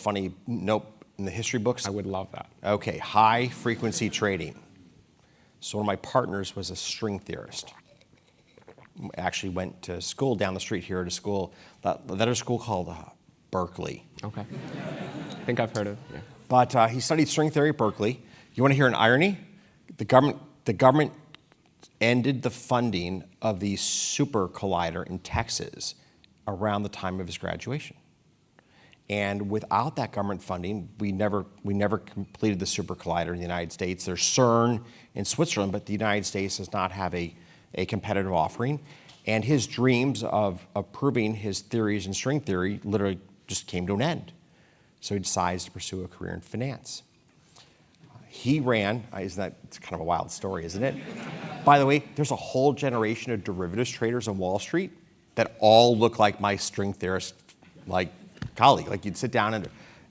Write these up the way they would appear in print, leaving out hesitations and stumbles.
Funny note in the history books? I would love that. Okay, high frequency trading. So one of my partners was a string theorist. Actually went to school down the street here at a school, that school called Berkeley. Okay. I think I've heard of it. Yeah. But he studied string theory at Berkeley. You want to hear an irony? The government ended the funding of the super collider in Texas around the time of his graduation. And without that government funding, we never completed the super collider in the United States. There's CERN in Switzerland, but the United States does not have a competitive offering. And his dreams of proving his theories in string theory literally just came to an end. So he decides to pursue a career in finance. He ran, it's kind of a wild story, isn't it? By the way, there's a whole generation of derivatives traders on Wall Street that all look like my string theorist colleague. Like you'd sit down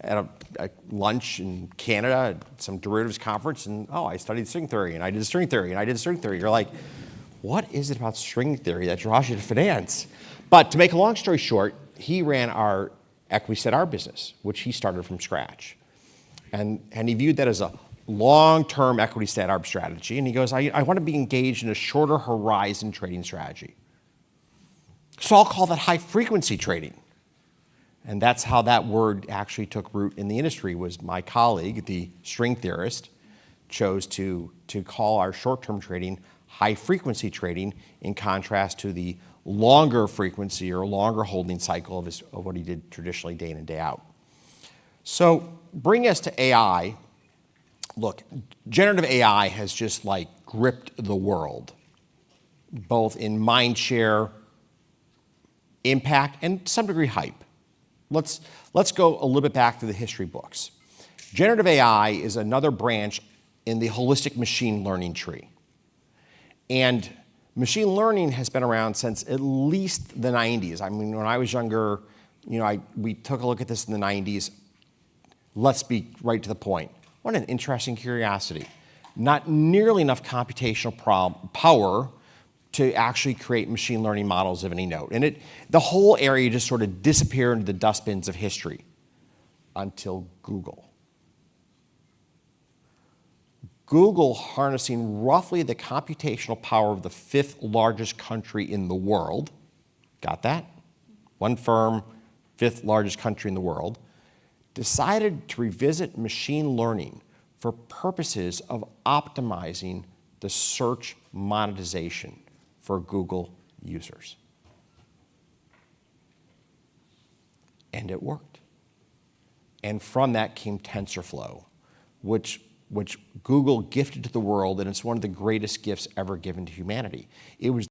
at a lunch in Canada at some derivatives conference and, oh, I studied string theory and I did string theory and I did string theory. You're like, what is it about string theory that draws you to finance? But to make a long story short, he ran our equity set arb business, which he started from scratch. And he viewed that as a long-term equity stat arb strategy. And he goes, I want to be engaged in a shorter horizon trading strategy. So I'll call that high frequency trading. And that's how that word actually took root in the industry. Was my colleague, the string theorist, chose to call our short-term trading high frequency trading in contrast to the longer frequency or longer holding cycle of what he did traditionally day in and day out. So bring us to AI. Look, generative AI has just gripped the world, both in mind share, impact, and to some degree hype. Let's go a little bit back to the history books. Generative AI is another branch in the holistic machine learning tree. And machine learning has been around since at least the 90s. I mean, when I was younger, we took a look at this in the 90s. Let's be right to the point. What an interesting curiosity. Not nearly enough computational power to actually create machine learning models of any note. And the whole area just sort of disappeared into the dustbins of history until Google. Google, harnessing roughly the computational power of the 5th largest country in the world, got that? One firm, 5th largest country in the world, decided to revisit machine learning for purposes of optimizing the search monetization for Google users. And it worked. And from that came TensorFlow, which Google gifted to the world, and it's one of the greatest gifts ever given to humanity. It was